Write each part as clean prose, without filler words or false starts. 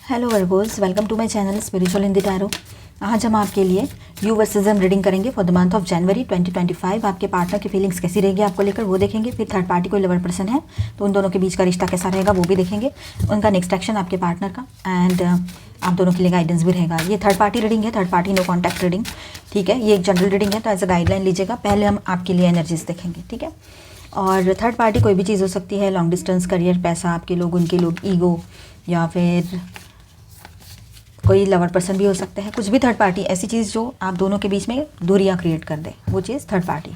Hello Virgos, welcome to my channel spiritual Hindi tarot. आज हम आपके लिए यू वर्सेस एम रीडिंग करेंगे for the month of January 2025। आपके पार्टनर की फीलिंग्स कैसी रहेगी आपको लेकर वो देखेंगे। फिर थर्ड पार्टी कोई लवर पर्सन है तो उन दोनों के बीच का रिश्ता कैसा रहेगा वो भी देखेंगे। उनका नेक्स्ट एक्शन आपके पार्टनर का एंड आप दोनों के लिए गाइडेंस भी रहेगा। ये थर्ड पार्टी रीडिंग है, third party no contact reading, ठीक है। ये एक जनरल रीडिंग है तो एज अ गाइडलाइन लीजिएगा। पहले हम आपके लिए एनर्जीज देखेंगे, ठीक है। और थर्ड पार्टी कोई भी चीज़ हो सकती है, लॉन्ग डिस्टेंस, करियर, पैसा, आपके लोग, उनके लोग, ईगो, या फिर कोई लवर पर्सन भी हो सकता है। कुछ भी थर्ड पार्टी, ऐसी चीज़ जो आप दोनों के बीच में दूरियां क्रिएट कर दे, वो चीज़ थर्ड पार्टी।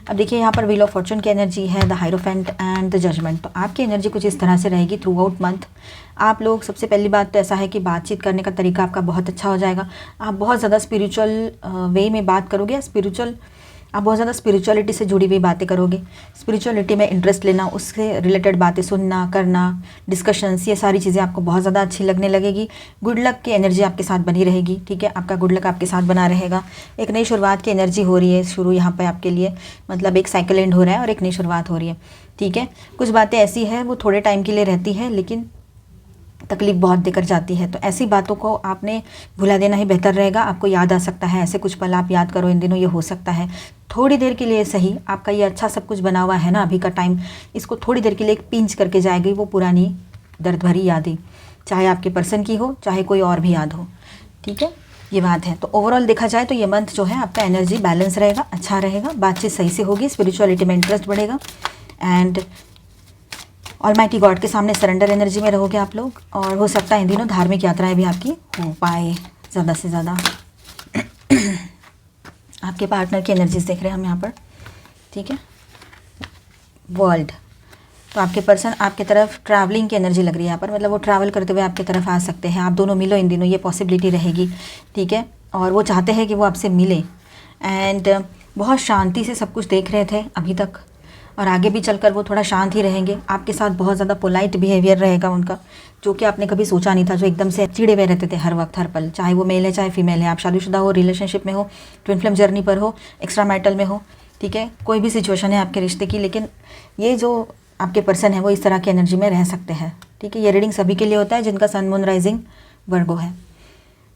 अब देखिए यहाँ पर व्हील ऑफ फॉर्चून की एनर्जी है, the hierophant and the judgement. तो आपकी एनर्जी कुछ इस तरह से रहेगी थ्रू आउट मंथ। आप लोग, सबसे पहली बात तो ऐसा है कि बातचीत करने का तरीका आपका बहुत अच्छा हो जाएगा। आप बहुत ज़्यादा स्पिरिचुअल वे में बात करोगे, आप बहुत ज़्यादा स्पिरिचुअलिटी से जुड़ी हुई बातें करोगे। स्पिरिचुअलिटी में इंटरेस्ट लेना, उससे रिलेटेड बातें सुनना, करना, डिस्कशंस, ये सारी चीज़ें आपको बहुत ज़्यादा अच्छी लगने लगेगी। गुड लक की एनर्जी आपके साथ बनी रहेगी, ठीक है। आपका गुड लक आपके साथ बना रहेगा। एक नई शुरुआत की एनर्जी हो रही है शुरू यहाँ पर आपके लिए, मतलब एक साइकिल एंड हो रहा है और एक नई शुरुआत हो रही है, ठीक है। कुछ बातें ऐसी हैं वो थोड़े टाइम के लिए रहती है लेकिन तकलीफ बहुत देकर जाती है, तो ऐसी बातों को आपने भुला देना ही बेहतर रहेगा। आपको याद आ सकता है, ऐसे कुछ पल आप याद करो इन दिनों, ये हो सकता है थोड़ी देर के लिए सही। आपका ये अच्छा सब कुछ बना हुआ है ना अभी का टाइम, इसको थोड़ी देर के लिए एक पिंच करके जाएगी वो पुरानी दर्द भरी यादें, चाहे आपके पर्सन की हो चाहे कोई और भी याद हो, ठीक है। ये बात है। तो ओवरऑल देखा जाए तो ये मंथ जो है आपका एनर्जी बैलेंस रहेगा, अच्छा रहेगा, बातचीत सही से होगी, स्पिरिचुअलिटी में इंटरेस्ट बढ़ेगा एंड ऑलमाइटी गॉड के सामने सरेंडर एनर्जी में रहोगे आप लोग। और हो सकता है इन दिनों धार्मिक यात्राएं भी आपकी हो पाए ज़्यादा से ज़्यादा। आपके पार्टनर की एनर्जीज देख रहे हैं हम यहाँ पर, ठीक है। वर्ल्ड, तो आपके पर्सन आपके तरफ ट्रैवलिंग की एनर्जी लग रही है यहाँ पर, मतलब वो ट्रैवल करते हुए आपकी तरफ आ सकते हैं। आप दोनों मिलो इन दिनों, ये पॉसिबिलिटी रहेगी, ठीक है। और वो चाहते हैं कि वो आपसे मिले एंड बहुत शांति से सब कुछ देख रहे थे अभी तक और आगे भी चलकर वो थोड़ा शांत ही रहेंगे। आपके साथ बहुत ज़्यादा पोलाइट बिहेवियर रहेगा उनका, जो कि आपने कभी सोचा नहीं था, जो एकदम से चिड़े हुए रहते थे हर वक्त हर पल, चाहे वो मेल है चाहे फीमेल है, आप शादीशुदा हो, रिलेशनशिप में हो, ट्विन फ्लेम जर्नी पर हो, एक्स्ट्रा मैरिटल में हो, ठीक है। कोई भी सिचुएशन है आपके रिश्ते की, लेकिन ये जो आपके पर्सन है वो इस तरह की एनर्जी में रह सकते हैं, ठीक है। ये रीडिंग सभी के लिए होता है जिनका सन मून राइजिंग वर्गो है,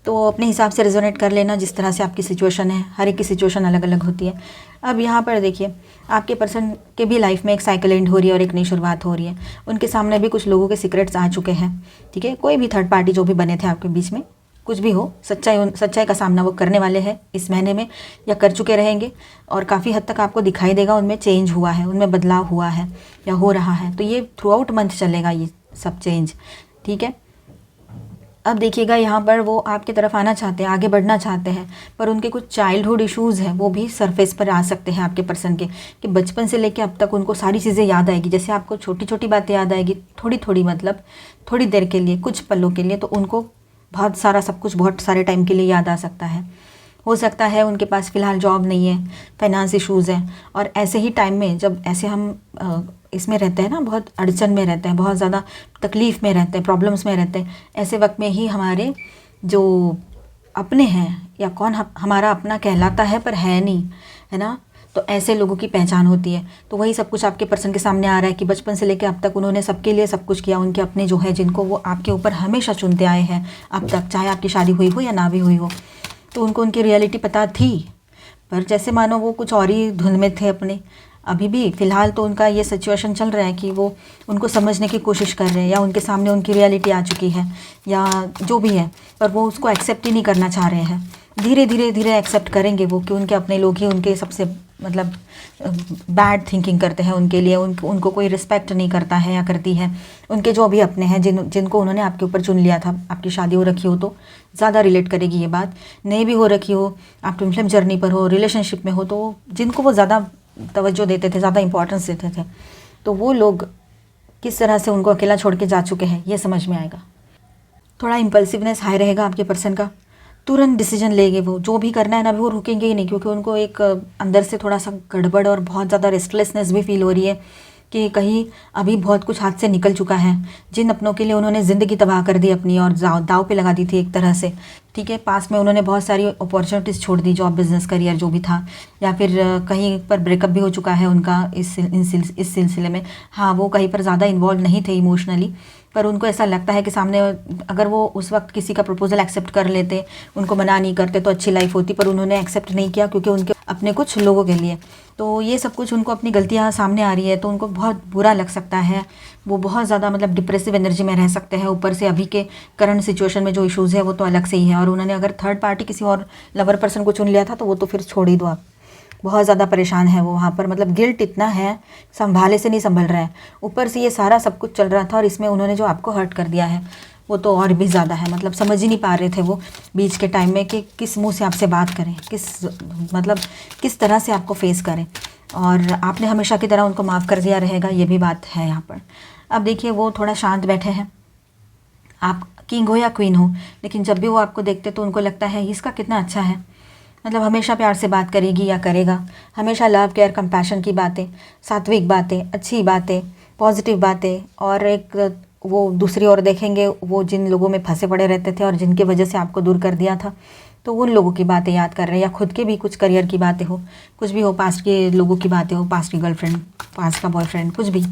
तो अपने हिसाब से रेजोनेट कर लेना जिस तरह से आपकी सिचुएशन है। हर एक की सिचुएशन अलग अलग होती है। अब यहाँ पर देखिए आपके पर्सन के भी लाइफ में एक साइकिल एंड हो रही है और एक नई शुरुआत हो रही है। उनके सामने भी कुछ लोगों के सीक्रेट्स आ चुके हैं, ठीक है। कोई भी थर्ड पार्टी जो भी बने थे आपके बीच में, कुछ भी हो, सच्चाई का सामना वो करने वाले हैं इस महीने में या कर चुके रहेंगे। और काफ़ी हद तक आपको दिखाई देगा उनमें चेंज हुआ है, उनमें बदलाव हुआ है या हो रहा है। तो ये थ्रू आउट मंथ चलेगा ये सब चेंज, ठीक है। अब देखिएगा यहाँ पर वो आपकी तरफ आना चाहते हैं, आगे बढ़ना चाहते हैं, पर उनके कुछ चाइल्डहुड इश्यूज़ हैं वो भी सरफेस पर आ सकते हैं आपके पर्सन के, कि बचपन से लेके अब तक उनको सारी चीज़ें याद आएगी। जैसे आपको छोटी छोटी बातें याद आएगी थोड़ी थोड़ी, मतलब थोड़ी देर के लिए, कुछ पलों के लिए, तो उनको बहुत सारा सब कुछ बहुत सारे टाइम के लिए याद आ सकता है। हो सकता है उनके पास फ़िलहाल जॉब नहीं है, फाइनेंस इश्यूज़ हैं, और ऐसे ही टाइम में जब ऐसे हम इसमें रहते हैं ना, बहुत अड़चन में रहते हैं, बहुत ज़्यादा तकलीफ़ में रहते हैं, प्रॉब्लम्स में रहते हैं, ऐसे वक्त में ही हमारे जो अपने हैं या कौन हमारा अपना कहलाता है पर है नहीं, है ना, तो ऐसे लोगों की पहचान होती है। तो वही सब कुछ आपके पर्सन के सामने आ रहा है कि बचपन से लेकर अब तक उन्होंने सबके लिए सब कुछ किया। उनके अपने जो है जिनको वो आपके ऊपर हमेशा चुनते आए हैं अब तक, चाहे आपकी शादी हुई हो या ना भी हुई हो, तो उनको उनकी रियलिटी पता थी, पर जैसे मानो वो कुछ और ही धुन में थे अपने। अभी भी फ़िलहाल तो उनका ये सिचुएशन चल रहा है कि वो उनको समझने की कोशिश कर रहे हैं, या उनके सामने उनकी रियलिटी आ चुकी है या जो भी है, पर वो उसको एक्सेप्ट ही नहीं करना चाह रहे हैं। धीरे धीरे धीरे एक्सेप्ट करेंगे वो, कि उनके अपने लोग ही उनके सबसे मतलब बैड थिंकिंग करते हैं उनके लिए, उनको कोई रिस्पेक्ट नहीं करता है या करती है। उनके जो भी अपने हैं जिनको उन्होंने आपके ऊपर चुन लिया था, आपकी शादी हो रखी हो तो ज़्यादा रिलेट करेगी ये बात, नहीं भी हो रखी हो, आप ट्विन फ्लेम जर्नी पर हो, रिलेशनशिप में हो, तो जिनको वो ज़्यादा तवज्जो देते थे, ज़्यादा इंपॉर्टेंस देते थे, तो वो लोग किस तरह से उनको अकेला छोड़ के जा चुके हैं ये समझ में आएगा। थोड़ा इम्पल्सिवनेस हाई रहेगा आपके पर्सन का, तुरंत डिसीजन लेंगे वो, जो भी करना है ना वो रुकेंगे ही नहीं, क्योंकि उनको एक अंदर से थोड़ा सा गड़बड़ और बहुत ज़्यादा रेस्टलेसनेस भी फील हो रही है कि कहीं अभी बहुत कुछ हाथ से निकल चुका है। जिन अपनों के लिए उन्होंने ज़िंदगी तबाह कर दी अपनी और दाव पे लगा दी थी एक तरह से, ठीक है। पास में उन्होंने बहुत सारी अपॉर्चुनिटीज़ छोड़ दी, जॉब, बिजनेस, करियर जो भी था, या फिर कहीं पर ब्रेकअप भी हो चुका है उनका इस सिलसिले में। हाँ, वो कहीं पर ज़्यादा इन्वॉल्व नहीं थे इमोशनली, पर उनको ऐसा लगता है कि सामने अगर वो उस वक्त किसी का प्रपोजल एक्सेप्ट कर लेते, उनको मना नहीं करते तो अच्छी लाइफ होती, पर उन्होंने एक्सेप्ट नहीं किया क्योंकि उनके अपने कुछ लोगों के लिए। तो ये सब कुछ उनको अपनी गलतियाँ सामने आ रही है तो उनको बहुत बुरा लग सकता है, वो बहुत ज़्यादा मतलब डिप्रेसिव एनर्जी में रह सकते हैं। ऊपर से अभी के करंट सिचुएशन में जो इश्यूज़ है वो तो अलग से ही है, और उन्होंने अगर थर्ड पार्टी किसी और लवर पर्सन को चुन लिया था तो वो तो फिर छोड़ ही दो आप। बहुत ज़्यादा परेशान है वो वहाँ पर, मतलब गिल्ट इतना है, संभाले से नहीं संभल रहा है। ऊपर से ये सारा सब कुछ चल रहा था और इसमें उन्होंने जो आपको हर्ट कर दिया है वो तो और भी ज़्यादा है। मतलब समझ ही नहीं पा रहे थे वो बीच के टाइम में कि किस मुंह से आपसे बात करें, किस तरह से आपको फेस करें, और आपने हमेशा की तरह उनको माफ़ कर दिया रहेगा, ये भी बात है यहाँ पर। अब देखिए वो थोड़ा शांत बैठे हैं, आप किंग हो या क्वीन हो, लेकिन जब भी वो आपको देखते तो उनको लगता है इसका कितना अच्छा है, मतलब हमेशा प्यार से बात करेगी या करेगा, हमेशा लव केयर कंपैशन की बातें, सात्विक बातें, अच्छी बातें, पॉजिटिव बातें। और एक वो दूसरी ओर देखेंगे, वो जिन लोगों में फंसे पड़े रहते थे और जिनकी वजह से आपको दूर कर दिया था, तो उन लोगों की बातें याद कर रहे हैं, या खुद के भी कुछ करियर की बातें हो, कुछ भी हो, पास्ट के लोगों की बातें हो, पास्ट की गर्लफ्रेंड, पास्ट का बॉयफ्रेंड, कुछ भी,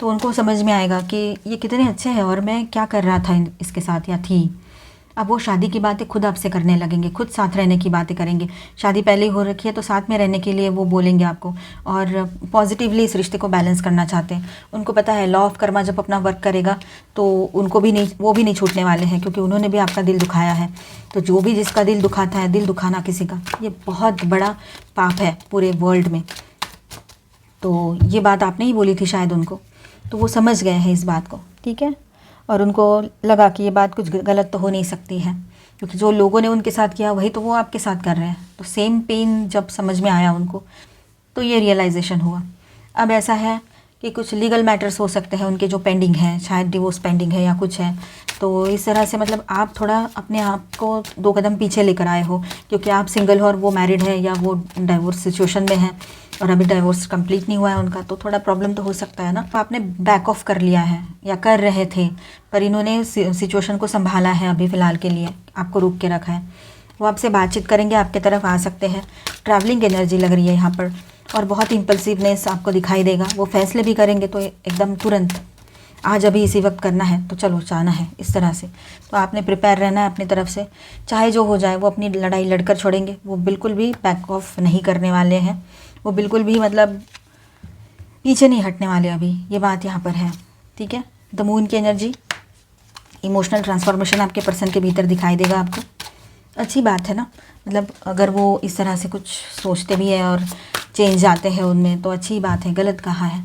तो उनको समझ में आएगा कि ये कितने अच्छे हैं और मैं क्या कर रहा था इसके साथ या थी। अब वो शादी की बातें खुद आपसे करने लगेंगे, खुद साथ रहने की बातें करेंगे। शादी पहले ही हो रखी है तो साथ में रहने के लिए वो बोलेंगे आपको, और पॉजिटिवली इस रिश्ते को बैलेंस करना चाहते हैं। उनको पता है लॉ ऑफ कर्मा जब अपना वर्क करेगा तो उनको भी नहीं, वो भी नहीं छूटने वाले हैं, क्योंकि उन्होंने भी आपका दिल दुखाया है। तो जो भी जिसका दिल दुखाता है, दिल दुखाना किसी का ये बहुत बड़ा पाप है पूरे वर्ल्ड में। तो ये बात आपने ही बोली थी शायद उनको, तो वो समझ गए हैं इस बात को, ठीक है। और उनको लगा कि ये बात कुछ गलत तो हो नहीं सकती है, क्योंकि जो लोगों ने उनके साथ किया वही तो वो आपके साथ कर रहे हैं। तो सेम पेन जब समझ में आया उनको तो ये रियलाइजेशन हुआ। अब ऐसा है कि कुछ लीगल मैटर्स हो सकते हैं उनके जो पेंडिंग हैं, शायद डिवोर्स पेंडिंग है या कुछ है। तो इस तरह से मतलब आप थोड़ा अपने आप को 2 कदम पीछे लेकर आए हो, क्योंकि आप सिंगल हो और वो मैरिड है या वो डाइवोर्स सिचुएशन में है और अभी डाइवोर्स कंप्लीट नहीं हुआ है उनका, तो थोड़ा प्रॉब्लम तो हो सकता है ना। तो आपने बैक ऑफ कर लिया है या कर रहे थे, पर इन्होंने सिचुएशन को संभाला है, अभी फ़िलहाल के लिए आपको रोक के रखा है। वो आपसे बातचीत करेंगे, आपके तरफ आ सकते हैं। ट्रैवलिंग एनर्जी लग रही है यहाँ पर, और बहुत इम्पल्सिवनेस आपको दिखाई देगा। वो फैसले भी करेंगे तो एकदम तुरंत, आज अभी इसी वक्त करना है तो चलो जाना है, इस तरह से। तो आपने प्रिपेयर रहना है अपनी तरफ से, चाहे जो हो जाए। वो अपनी लड़ाई लड़कर छोड़ेंगे, वो बिल्कुल भी बैक ऑफ नहीं करने वाले हैं, वो बिल्कुल भी मतलब पीछे नहीं हटने वाले अभी, ये बात यहाँ पर है, ठीक है। द मून की एनर्जी, इमोशनल ट्रांसफॉर्मेशन आपके पर्सन के भीतर दिखाई देगा आपको। अच्छी बात है ना, मतलब अगर वो इस तरह से कुछ सोचते भी है और चेंज आते हैं उनमें तो अच्छी बात है। गलत कहा है,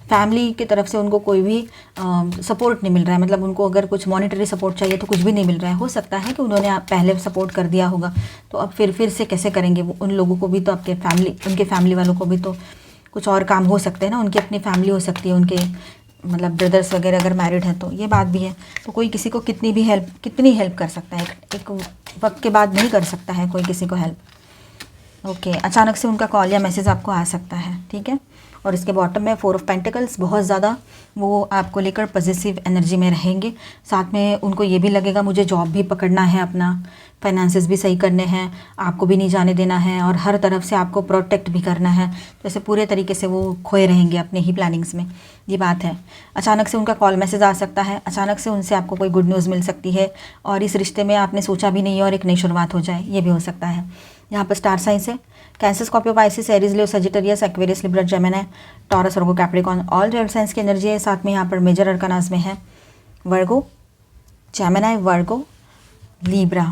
फैमिली की तरफ से उनको कोई भी सपोर्ट नहीं मिल रहा है, मतलब उनको अगर कुछ मॉनेटरी सपोर्ट चाहिए तो कुछ भी नहीं मिल रहा है। हो सकता है कि उन्होंने आप पहले सपोर्ट कर दिया होगा, तो अब फिर से कैसे करेंगे वो। उन लोगों को भी तो आपके फैमिली, उनके फैमिली वालों को भी तो कुछ और काम हो सकते हैं ना, उनकी अपनी फैमिली हो सकती है, उनके मतलब ब्रदर्स वगैरह अगर मैरिड हैं तो ये बात भी है। तो कोई किसी को कितनी हेल्प कर सकता है, एक वक्त के बाद नहीं कर सकता है कोई किसी को हेल्प। ओके, अचानक से उनका कॉल या मैसेज आपको आ सकता है, ठीक है। और इसके बॉटम में 4 ऑफ पेंटिकल्स, बहुत ज़्यादा वो आपको लेकर पॉजिटिव एनर्जी में रहेंगे। साथ में उनको ये भी लगेगा मुझे जॉब भी पकड़ना है, अपना फाइनेंसेस भी सही करने हैं, आपको भी नहीं जाने देना है, और हर तरफ से आपको प्रोटेक्ट भी करना है। तो ऐसे पूरे तरीके से वो खोए रहेंगे अपने ही प्लानिंग्स में, ये बात है। अचानक से उनका कॉल मैसेज आ सकता है, अचानक से उनसे आपको कोई गुड न्यूज़ मिल सकती है, और इस रिश्ते में आपने सोचा भी नहीं और एक नई शुरुआत हो जाए, ये भी हो सकता है। यहाँ पर स्टार साइंस है cancer, Scorpio, Pisces, Aries, Leo, Sagittarius, Aquarius, Libra, Gemini, Taurus, Virgo, Capricorn, all real science की एनर्जी है। साथ में यहाँ पर मेजर अरकानास में है Virgo, Gemini, Virgo, Libra,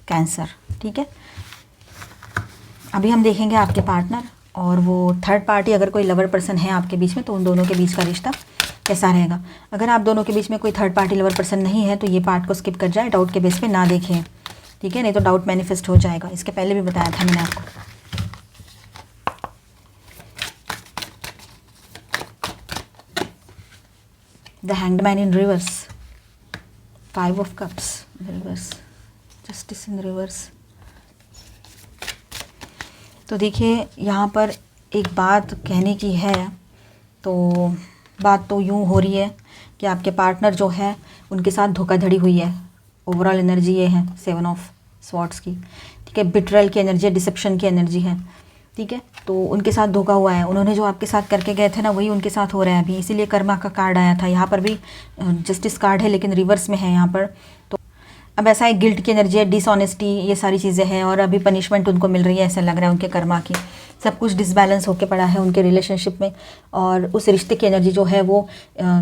cancer, ठीक है। अभी हम देखेंगे आपके पार्टनर और वो थर्ड पार्टी, अगर कोई लवर पर्सन है आपके बीच में तो उन दोनों के बीच का रिश्ता कैसा रहेगा। अगर आप दोनों के बीच में कोई थर्ड पार्टी लवर पर्सन नहीं है तो ये पार्ट को स्किप कर जाए, डाउट के बेस पे ना देखें, ठीक है, नहीं तो डाउट मैनिफेस्ट हो जाएगा। इसके पहले भी बताया था मैंने आपको। The hanged man in reverse, 5 of cups reverse, justice in reverse. तो देखिए यहाँ पर एक बात कहने की है, तो बात तो यूँ हो रही है कि आपके पार्टनर जो है उनके साथ धोखाधड़ी हुई है। ओवरऑल एनर्जी ये है 7 ऑफ स्वॉर्ड्स की, ठीक है। बिट्रेयल की एनर्जी है, डिसेप्शन की एनर्जी है। ठीक है। तो उनके साथ धोखा हुआ है, उन्होंने जो आपके साथ करके गए थे ना वही उनके साथ हो रहा है अभी, इसीलिए कर्मा का कार्ड आया था। यहाँ पर भी जस्टिस कार्ड है लेकिन रिवर्स में है यहाँ पर। तो अब ऐसा है, गिल्ट की एनर्जी है, डिसऑनेस्टी, ये सारी चीज़ें हैं और अभी पनिशमेंट उनको मिल रही है, ऐसा लग रहा है उनके कर्मा की। सब कुछ डिसबैलेंस होके पड़ा है उनके रिलेशनशिप में और उस रिश्ते की एनर्जी जो है वो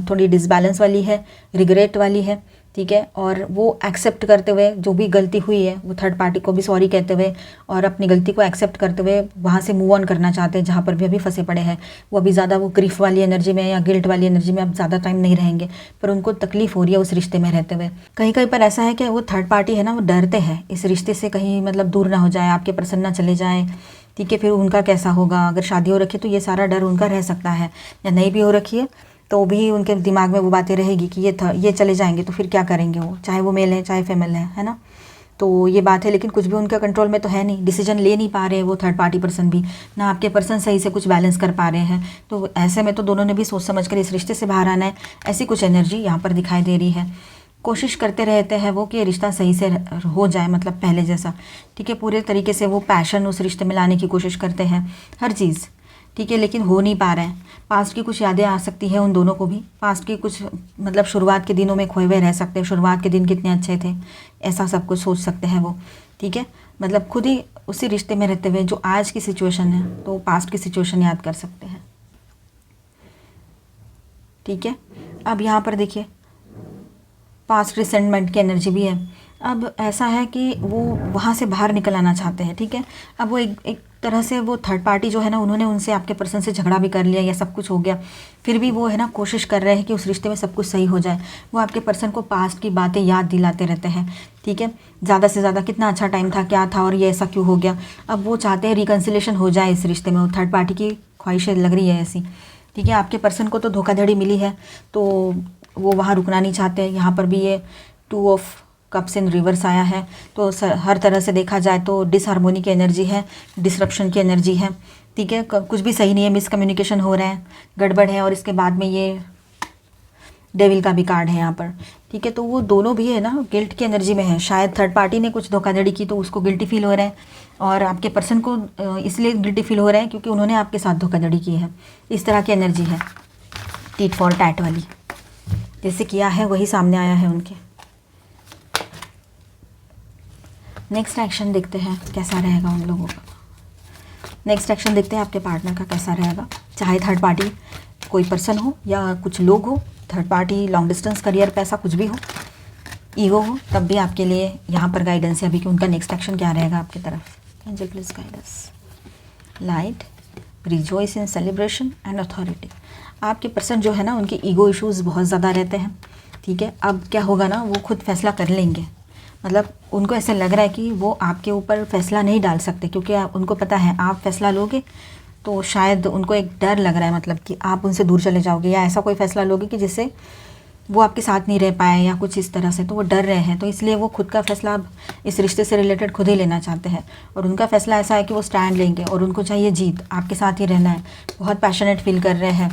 थोड़ी डिसबैलेंस वाली है, रिग्रेट वाली है, ठीक है। और वो एक्सेप्ट करते हुए जो भी गलती हुई है वो थर्ड पार्टी को भी सॉरी कहते हुए और अपनी गलती को एक्सेप्ट करते हुए वहाँ से मूव ऑन करना चाहते हैं जहाँ पर भी अभी फंसे पड़े हैं। वो अभी ज़्यादा वो ग्रीफ वाली एनर्जी में या गिल्ट वाली एनर्जी में अब ज़्यादा टाइम नहीं रहेंगे, पर उनको तकलीफ हो रही है उस रिश्ते में रहते हुए। कहीं कहीं पर ऐसा है कि वो थर्ड पार्टी है ना, वो डरते हैं इस रिश्ते से कहीं मतलब दूर ना हो जाए, आपके पर्सन ना चले जाए, ठीक है। फिर उनका कैसा होगा, अगर शादी हो रखी है तो ये सारा डर उनका रह सकता है, या नहीं भी हो रखी है तो भी उनके दिमाग में वो बातें रहेगी कि ये चले जाएंगे तो फिर क्या करेंगे वो, चाहे वो मेल है चाहे फीमेल है ना। तो ये बात है, लेकिन कुछ भी उनके कंट्रोल में तो है नहीं, डिसीजन ले नहीं पा रहे वो थर्ड पार्टी पर्सन भी, ना आपके पर्सन सही से कुछ बैलेंस कर पा रहे हैं। तो ऐसे में तो दोनों ने भी सोच समझ कर इस रिश्ते से बाहर आना है, ऐसी कुछ एनर्जी यहाँ पर दिखाई दे रही है। कोशिश करते रहते हैं वो कि रिश्ता सही से हो जाए, मतलब पहले जैसा, ठीक है। पूरे तरीके से वो पैशन उस रिश्ते में लाने की कोशिश करते हैं, हर चीज़, ठीक है, लेकिन हो नहीं पा रहा है। पास्ट की कुछ यादें आ सकती है उन दोनों को भी, पास्ट की कुछ मतलब शुरुआत के दिनों में खोए हुए रह सकते हैं, शुरुआत के दिन कितने अच्छे थे, ऐसा सब कुछ सोच सकते हैं वो, ठीक है। मतलब खुद ही उसी रिश्ते में रहते हुए जो आज की सिचुएशन है तो पास्ट की सिचुएशन याद कर सकते हैं, ठीक है। अब यहाँ पर देखिए पास्ट रिसेंटमेंट की एनर्जी भी है। अब ऐसा है कि वो वहाँ से बाहर निकल आना चाहते हैं, ठीक है। अब वो एक तरह से वो थर्ड पार्टी जो है ना, उन्होंने उनसे आपके पर्सन से झगड़ा भी कर लिया या सब कुछ हो गया, फिर भी वो है ना कोशिश कर रहे हैं कि उस रिश्ते में सब कुछ सही हो जाए। वो आपके पर्सन को पास्ट की बातें याद दिलाते रहते हैं, ठीक है, ज़्यादा से ज़्यादा कितना अच्छा टाइम था, क्या था और ये ऐसा क्यों हो गया। अब वो चाहते हैं रिकन्सिलेशन हो जाए इस रिश्ते में, वो थर्ड पार्टी की ख्वाहिशें लग रही है ऐसी, ठीक है। आपके पर्सन को तो धोखाधड़ी मिली है तो वो वहाँ रुकना नहीं चाहते। यहाँ पर भी ये 2 ऑफ कप्स इन रिवर्स आया है, तो हर तरह से देखा जाए तो डिसहार्मोनी की एनर्जी है, डिसरप्शन की एनर्जी है, ठीक है। कुछ भी सही नहीं है, मिसकम्युनिकेशन हो रहा है, गड़बड़ है। और इसके बाद में ये डेविल का भी कार्ड है यहाँ पर, ठीक है। तो वो दोनों भी है ना गिल्ट की एनर्जी में है, शायद थर्ड पार्टी ने कुछ धोखाधड़ी की तो उसको गिल्टी फील हो रहा है, और आपके पर्सन को इसलिए गिल्टी फील हो रहा है क्योंकि उन्होंने आपके साथ धोखाधड़ी की है। इस तरह की एनर्जी है, टीट फॉर टैट वाली, जैसे किया है वही सामने आया है उनके। नेक्स्ट एक्शन देखते हैं कैसा रहेगा उन लोगों का। नेक्स्ट एक्शन देखते हैं आपके पार्टनर का कैसा रहेगा, चाहे थर्ड पार्टी कोई पर्सन हो या कुछ लोग हो, third party, long distance, career, पैसा, कुछ भी हो, ईगो हो, तब भी आपके लिए यहाँ पर गाइडेंस है अभी कि उनका नेक्स्ट एक्शन क्या रहेगा आपकी तरफ। Angel please guide us. Light, rejoice in celebration and authority. आपके पर्सन जो है ना उनके ईगो इश्यूज़ बहुत ज़्यादा रहते हैं, ठीक है। अब क्या होगा ना, वो खुद फैसला कर लेंगे, मतलब उनको ऐसा लग रहा है कि वो आपके ऊपर फैसला नहीं डाल सकते क्योंकि उनको पता है आप फैसला लोगे तो शायद उनको एक डर लग रहा है, मतलब कि आप उनसे दूर चले जाओगे या ऐसा कोई फैसला लोगे कि जिससे वो आपके साथ नहीं रह पाए या कुछ इस तरह से, तो वो डर रहे हैं। तो इसलिए वो खुद का फैसला अब इस रिश्ते से रिलेटेड खुद ही लेना चाहते हैं, और उनका फैसला ऐसा है कि वो स्टैंड लेंगे और उनको चाहिए जीत, आपके साथ ही रहना है। बहुत पैशनेट फील कर रहे हैं,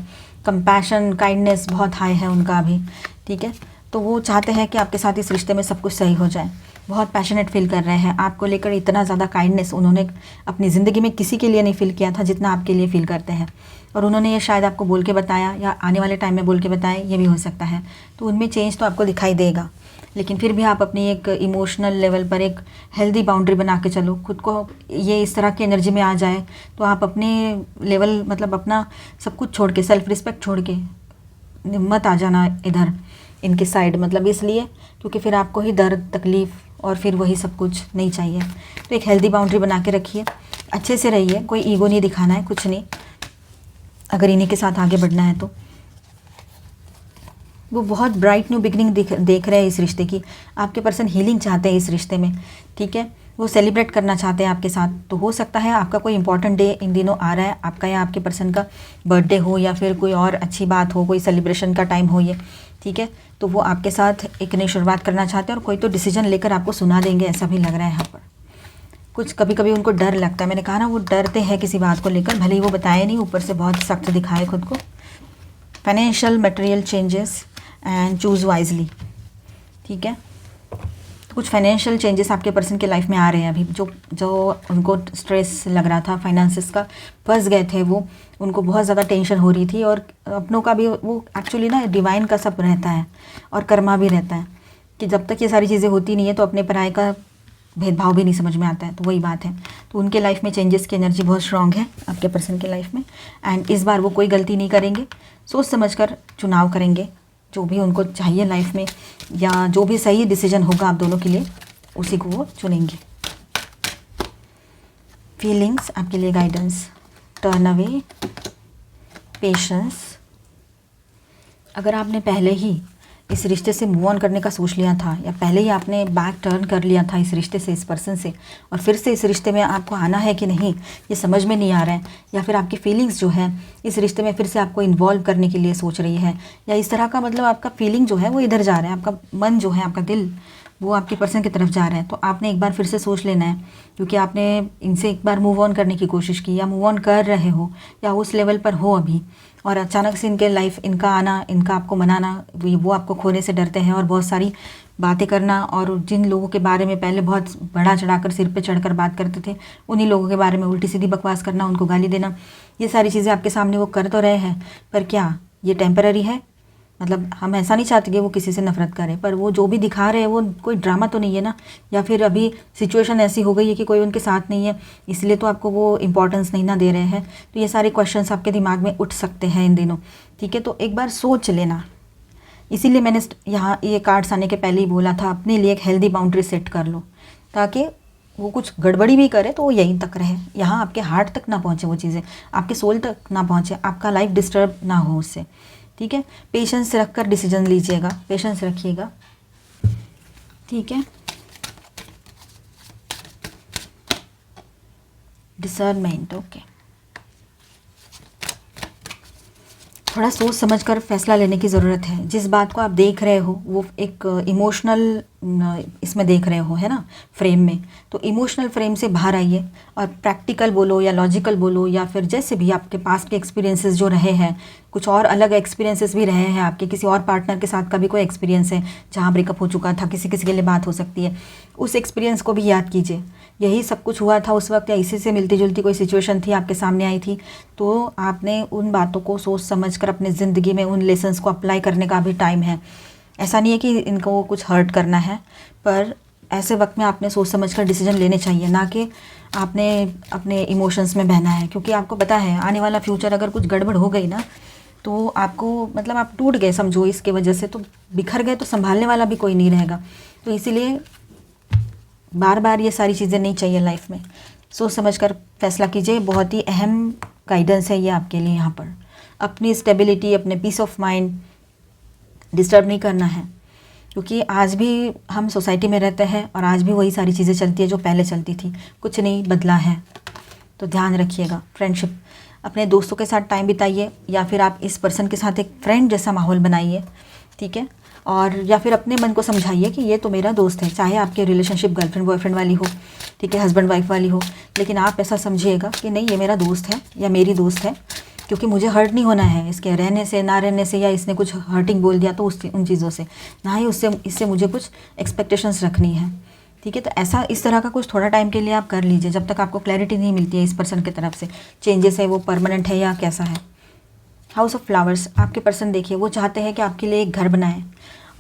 कंपैशन, काइंडनेस बहुत हाई है उनका अभी, ठीक है। तो वो चाहते हैं कि आपके साथ इस रिश्ते में सब कुछ सही हो जाए, बहुत पैशनेट फील कर रहे हैं आपको लेकर। इतना ज़्यादा काइंडनेस उन्होंने अपनी ज़िंदगी में किसी के लिए नहीं फील किया था जितना आपके लिए फील करते हैं, और उन्होंने ये शायद आपको बोल के बताया या आने वाले टाइम में बोल के बताया, ये भी हो सकता है। तो उनमें चेंज तो आपको दिखाई देगा, लेकिन फिर भी आप अपनी एक इमोशनल लेवल पर एक हेल्दी बाउंड्री बना के चलो। खुद को ये इस तरह की एनर्जी में आ जाए तो आप अपने लेवल, मतलब अपना सब कुछ छोड़ के, सेल्फ रिस्पेक्ट छोड़ के मत आ जाना इधर इनके साइड, मतलब इसलिए क्योंकि फिर आपको ही दर्द, तकलीफ़ और फिर वही सब कुछ नहीं चाहिए। तो एक हेल्दी बाउंड्री बना के रखिए, अच्छे से रहिए, कोई ईगो नहीं दिखाना है, कुछ नहीं, अगर इन्हीं के साथ आगे बढ़ना है तो। वो बहुत ब्राइट न्यू बिगनिंग देख रहे हैं इस रिश्ते की। आपके पर्सन हीलिंग चाहते हैं इस रिश्ते में, ठीक है। वो सेलिब्रेट करना चाहते हैं आपके साथ। तो हो सकता है आपका कोई इंपॉर्टेंट डे इन दिनों आ रहा है, आपका या आपके पर्सन का बर्थडे हो या फिर कोई और अच्छी बात हो, कोई सेलिब्रेशन का टाइम हो ये, ठीक है। तो वो आपके साथ एक नई शुरुआत करना चाहते हैं और कोई तो डिसीजन लेकर आपको सुना देंगे, ऐसा भी लग रहा है यहाँ पर। कुछ कभी कभी उनको डर लगता है, मैंने कहा ना वो डरते हैं किसी बात को लेकर, भले ही वो बताए नहीं, ऊपर से बहुत सख्त दिखाए खुद को। Financial material changes and choose wisely, ठीक है। तो कुछ फाइनेंशियल चेंजेस आपके पर्सन के लाइफ में आ रहे हैं अभी, जो जो उनको स्ट्रेस लग रहा था, फाइनेंसिस का फंस गए थे वो, उनको बहुत ज़्यादा टेंशन हो रही थी। और अपनों का भी वो एक्चुअली ना डिवाइन का सब रहता है और कर्मा भी रहता है कि जब तक ये सारी चीज़ें होती नहीं है तो अपने पराये का भेदभाव भी नहीं समझ में आता है। तो वही बात है। तो उनके लाइफ में चेंजेस की एनर्जी बहुत स्ट्रांग है आपके पर्सन के लाइफ में। एंड इस बार वो कोई गलती नहीं करेंगे, सोच समझकर चुनाव करेंगे, जो भी उनको चाहिए लाइफ में, या जो भी सही डिसीजन होगा आप दोनों के लिए उसी को वो चुनेंगे। फीलिंग्स आपके लिए गाइडेंस, टर्न अवे, पेशेंस। अगर आपने पहले ही इस रिश्ते से मूव ऑन करने का सोच लिया था, या पहले ही आपने बैक टर्न कर लिया था इस रिश्ते से, इस पर्सन से, और फिर से इस रिश्ते में आपको आना है कि नहीं ये समझ में नहीं आ रहा है, या फिर आपकी फीलिंग्स जो है इस रिश्ते में फिर से आपको इन्वॉल्व करने के लिए सोच रही है, या इस तरह का मतलब आपका फीलिंग जो है वो इधर जा रहा है, आपका मन जो है, आपका दिल वो आपके पर्सन की तरफ जा रहा है, तो आपने एक बार फिर से सोच लेना है। क्योंकि आपने इनसे एक बार मूव ऑन करने की कोशिश की, या मूव ऑन कर रहे हो, या उस लेवल पर हो अभी, और अचानक से इनके लाइफ, इनका आना, इनका आपको मनाना, वो आपको खोने से डरते हैं, और बहुत सारी बातें करना, और जिन लोगों के बारे में पहले बहुत बढ़ा चढ़ाकर सिर पे चढ़कर बात करते थे, उन्हीं लोगों के बारे में उल्टी सीधी बकवास करना, उनको गाली देना, ये सारी चीज़ें आपके सामने वो कर तो रहे हैं, पर क्या ये टेम्पररी है? मतलब हम ऐसा नहीं चाहते कि वो किसी से नफरत करे, पर वो जो भी दिखा रहे हैं वो कोई ड्रामा तो नहीं है ना, या फिर अभी सिचुएशन ऐसी हो गई है कि कोई उनके साथ नहीं है, इसलिए तो आपको वो इम्पोर्टेंस नहीं ना दे रहे हैं। तो ये सारे क्वेश्चंस आपके दिमाग में उठ सकते हैं इन दिनों, ठीक है? तो एक बार सोच लेना। इसीलिए मैंने यहाँ ये कार्ड्स आने के पहले ही बोला था, अपने लिए एक हेल्दी बाउंड्री सेट कर लो, ताकि वो कुछ गड़बड़ी भी करे तो वो यहीं तक रहे, यहाँ आपके हार्ट तक ना पहुँचे, वो चीज़ें आपके सोल तक ना पहुँचे, आपका लाइफ डिस्टर्ब ना हो उससे, ठीक है? पेशेंस रखकर डिसीजन लीजिएगा, पेशेंस रखिएगा, ठीक है? Discernment, okay. थोड़ा सोच समझकर फैसला लेने की ज़रूरत है। जिस बात को आप देख रहे हो वो एक इमोशनल इसमें देख रहे हो, है ना, फ्रेम में, तो इमोशनल फ्रेम से बाहर आइए और प्रैक्टिकल बोलो या लॉजिकल बोलो, या फिर जैसे भी आपके पास के एक्सपीरियंसेस जो रहे हैं, कुछ और अलग एक्सपीरियंसेस भी रहे हैं आपके, किसी और पार्टनर के साथ का भी कोई एक्सपीरियंस है जहाँ ब्रेकअप हो चुका था, किसी किसी के लिए बात हो सकती है, उस एक्सपीरियंस को भी याद कीजिए। यही सब कुछ हुआ था उस वक्त, या इसी से मिलती जुलती कोई सिचुएशन थी आपके सामने आई थी, तो आपने उन बातों को सोच समझ कर अपनी ज़िंदगी में उन लेसन्स को अप्लाई करने का भी टाइम है। ऐसा नहीं है कि इनको कुछ हर्ट करना है, पर ऐसे वक्त में आपने सोच समझकर डिसीजन लेने चाहिए, ना कि आपने अपने इमोशंस में बहना है। क्योंकि आपको पता है आने वाला फ्यूचर अगर कुछ गड़बड़ हो गई ना, तो आपको मतलब आप टूट गए समझो इसके वजह से, तो बिखर गए तो संभालने वाला भी कोई नहीं रहेगा। तो इसीलिए बार बार ये सारी चीज़ें नहीं चाहिए लाइफ में, सोच समझकर फैसला कीजिए। बहुत ही अहम गाइडेंस है ये आपके लिए। यहाँ पर अपनी स्टेबिलिटी, अपने पीस ऑफ माइंड डिस्टर्ब नहीं करना है, क्योंकि आज भी हम सोसाइटी में रहते हैं और आज भी वही सारी चीज़ें चलती है जो पहले चलती थी, कुछ नहीं बदला है। तो ध्यान रखिएगा। फ्रेंडशिप, अपने दोस्तों के साथ टाइम बिताइए, या फिर आप इस पर्सन के साथ एक फ्रेंड जैसा माहौल बनाइए, ठीक है? और या फिर अपने मन को समझाइए कि ये तो मेरा दोस्त है, चाहे आपके रिलेशनशिप गर्लफ्रेंड बॉयफ्रेंड वाली हो, ठीक है, हस्बैंड वाइफ वाली हो, लेकिन आप ऐसा समझिएगा कि नहीं ये मेरा दोस्त है या मेरी दोस्त है, क्योंकि मुझे हर्ट नहीं होना है इसके रहने से, ना रहने से, या इसने कुछ हर्टिंग बोल दिया तो उन चीज़ों से, ना ही इससे मुझे कुछ एक्सपेक्टेशंस रखनी है, ठीक है? तो ऐसा इस तरह का कुछ थोड़ा टाइम के लिए आप कर लीजिए, जब तक आपको क्लैरिटी नहीं मिलती है इस पर्सन की तरफ से, चेंजेस है वो परमानेंट है या कैसा है। हाउस ऑफ फ्लावर्स, आपके पर्सन देखिए, वो चाहते हैं कि आपके लिए एक घर बनाएं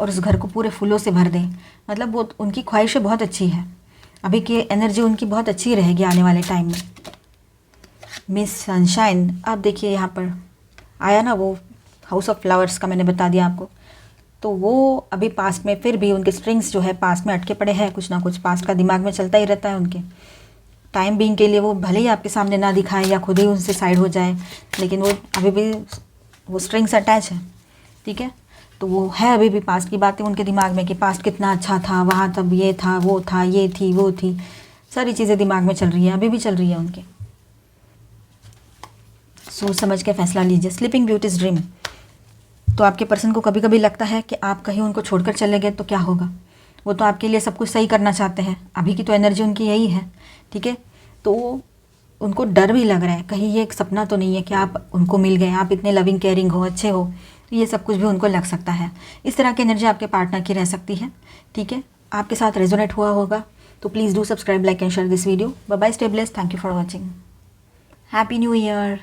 और उस घर को पूरे फूलों से भर दें। मतलब वो उनकी ख्वाहिशें बहुत अच्छी है, अभी की एनर्जी उनकी बहुत अच्छी रहेगी आने वाले टाइम में। मिस सनशाइन, आप देखिए यहाँ पर आया ना वो हाउस ऑफ फ्लावर्स का, मैंने बता दिया आपको। तो वो अभी पास्ट में फिर भी उनके स्ट्रिंग्स जो है पास्ट में अटके पड़े हैं, कुछ ना कुछ पास्ट का दिमाग में चलता ही रहता है उनके। टाइम बीइंग के लिए वो भले ही आपके सामने ना दिखाए या खुद ही उनसे साइड हो जाए, लेकिन वो अभी भी वो स्ट्रिंग्स अटैच है, ठीक है? तो वो है अभी भी पास्ट की बातें उनके दिमाग में कि पास्ट कितना अच्छा था, वहाँ तब ये था, वो था, ये थी, वो थी, सारी चीज़ें दिमाग में चल रही है, अभी भी चल रही है उनके। सोच समझ के फैसला लीजिए। स्लीपिंग ब्यूटीज ड्रीम, तो आपके पर्सन को कभी कभी लगता है कि आप कहीं उनको छोड़कर चले गए तो क्या होगा। वो तो आपके लिए सब कुछ सही करना चाहते हैं, अभी की तो एनर्जी उनकी यही है, ठीक है? तो उनको डर भी लग रहा है कहीं ये एक सपना तो नहीं है कि आप उनको मिल गए, आप इतने लविंग केयरिंग हो, अच्छे हो, तो ये सब कुछ भी उनको लग सकता है। इस तरह की एनर्जी आपके पार्टनर की रह सकती है, ठीक है? आपके साथ रेजोनेट हुआ होगा तो please do subscribe, like and share this video. Bye bye, stay blessed, thank you for watching. Happy new year.